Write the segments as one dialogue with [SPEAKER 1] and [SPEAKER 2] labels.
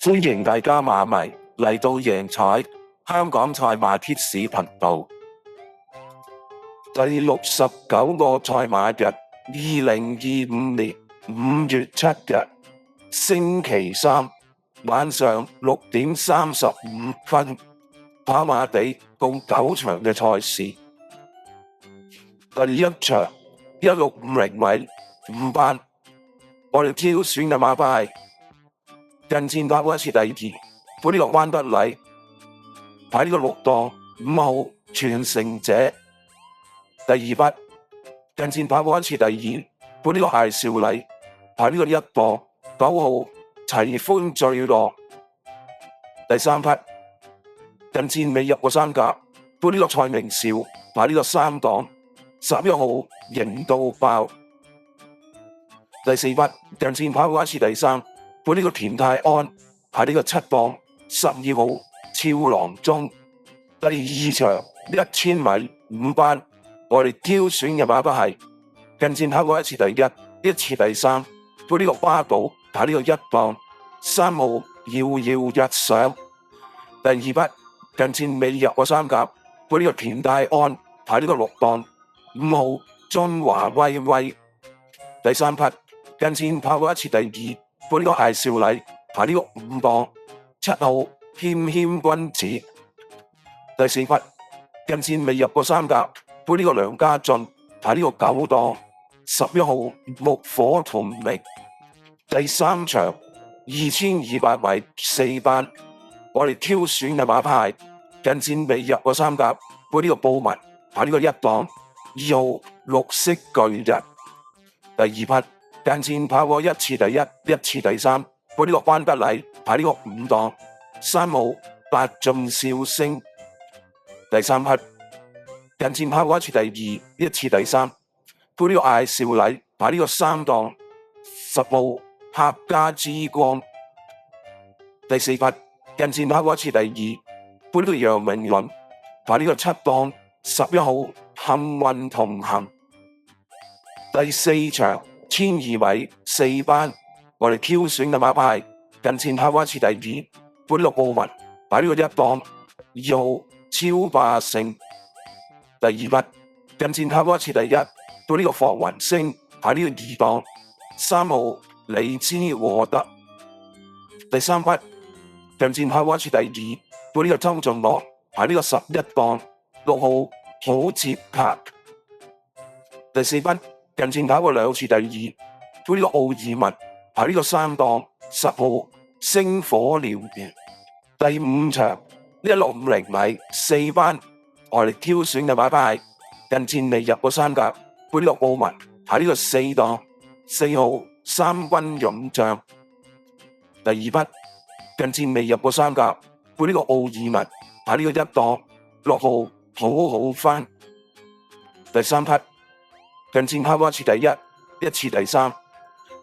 [SPEAKER 1] 歡迎大家馬迷嚟到贏彩香港賽馬貼士頻道。第69個賽馬日，2025年5月7日，星期三晚上6點35分，跑馬地共9場嘅賽事。第一場1650米5班，我哋挑選嘅馬牌係近戰跑過一次第2，本呢個灣德禮，排呢個6檔5號傳承者。第2匹近戰跑過一次第2，本呢個艾少禮，排呢個1檔9號齊歡最樂。第3匹近戰未入過3甲，本呢個蔡明少，排呢個3檔11號型到爆。第4匹近戰跑過一次第3，本呢個田泰安，排呢個7檔12號超郎中。第2場1000米5班，我哋挑選嘅馬匹係近戰跑過一次第1，一次第3，本呢個巴寶，排呢個1檔3號遙遙日上。第2匹近戰未入過3甲，本呢個田泰安，排呢個6檔5號中華威威。第3匹近戰跑過一次第2，本呢個艾少禮，排呢個5檔7號謙謙君子。第4匹近戰未入過3甲，本呢個梁家俊，排呢個9檔11號木火同明。第3場2200米4班，我哋挑選嘅馬牌近戰未入過3甲，本呢個布文，排呢個1檔2號綠色巨人。第2匹近戰跑過一次第1，一次第3，本呢個關德禮，排呢個5檔3號百進笑聲。第3匹近戰跑過一次第2，一次第3，本呢個艾少禮，排呢個3檔10號客家之光。第4匹近戰跑過一次第2，本呢個楊明倫，排呢個7檔11號幸運同行。第4場1200米4班，我哋挑選嘅馬牌近戰跑過一次第2，本呢個布文，排呢個1檔2號超霸勝。第2匹近戰跑過一次第1，到呢個霍雲星，排呢個2檔3號李之獲得。第3匹近戰跑過一次第2，到呢個周俊樂，排呢個11檔6號好接拍。第4匹近戰跑過2次第2，到呢個奧爾文，排呢個3檔10號星火燎原。第5場1650米4班，我哋挑選嘅馬牌係近戰未入過3甲，本呢個奧文，排呢個4檔4號三軍勇將。第2匹近戰未入過3甲，本呢個奧爾文，排呢個1檔6號好好翻。第3匹近戰跑過一次第1，一次第3，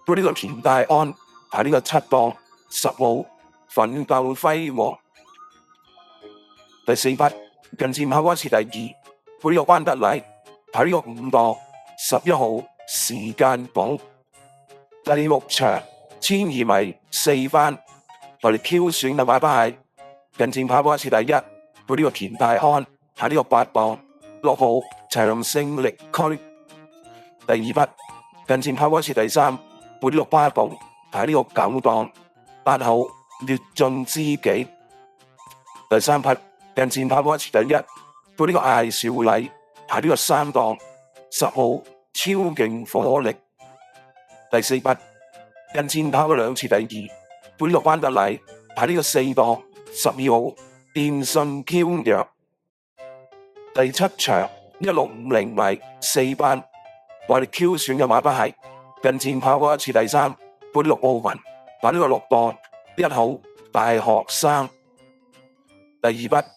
[SPEAKER 1] 本呢個田泰安，排呢個7檔10號奮鬥輝煌。第4匹近戰跑過一次第2，本呢個關德禮，排呢個5檔11號時間寶。第6場1200米4班，我哋挑選嘅馬牌係近戰跑過一次第1，本呢個田泰安，排呢個8檔6號長勝力區。第2匹近戰跑過一次第3，本呢個巴寶，排呢個9檔8號劣進知己。第3匹近戰跑過一次第1，本呢個艾少禮，排呢個3檔10號超勁火力。第4匹近戰跑過2次第2，本呢個關德禮，排呢個4檔12號電信嬌弱。第7場1650米4班，我哋挑選嘅馬匹係近戰跑過一次第3，本呢個奧文，排呢個6檔1號大學生。第2匹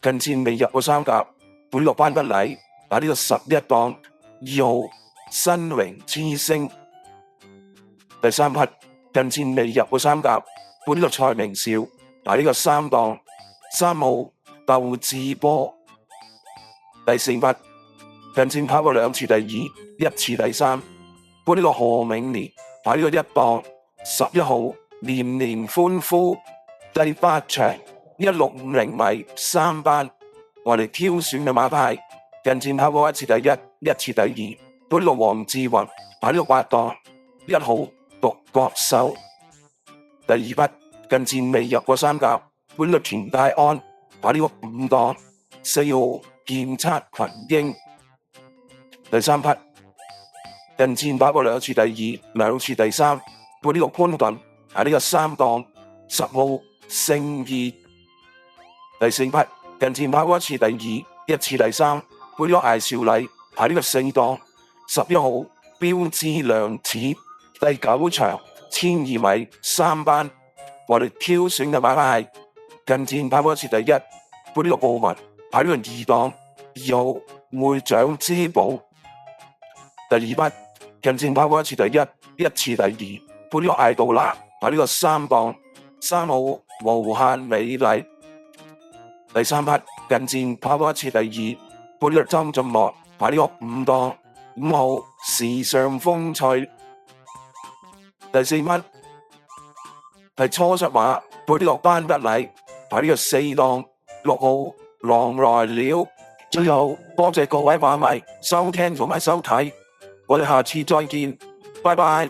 [SPEAKER 1] 近戰未入過3甲，本呢個關德禮，排呢個11檔2號新榮之星。第3匹近戰未入過3甲，本呢個蔡明少，排呢個3檔3號鬥智波。第4匹近戰跑過2次第2，一次第3，本呢個何永年，排呢個1檔11號年年歡呼。第8場1650米3班，我哋挑選嘅馬牌近戰跑過一次第一，一次第二。本路黃志雲排呢個8檔，1號獨角獸。第2匹近戰未入過3甲，本路田大安排呢個5檔，4號劍測群英。第3匹近戰跑過2次第二，2次第三，本呢個潘頓排呢個3檔，10號聖義。第4匹近戰跑過1次第二，1次第三，本呢個艾少禮排呢個4檔，11號標誌亮始。第9場1200米3班，我哋挑選嘅馬牌係近戰跑過1次第一，本呢個奧文排呢個2檔，2號會長之寶。第2匹近戰跑過1次第一，1次第二，本呢個艾杜拉排呢個3檔，3號無限美麗。第3匹近戰跑過1次第二，本呢個周俊樂排呢個5檔，5號時尚風趣。第4匹係初出馬，本呢個班不禮排呢個4檔，6號狼來了。最後多謝各位馬迷收聽同埋收睇，我哋下次再見，拜拜。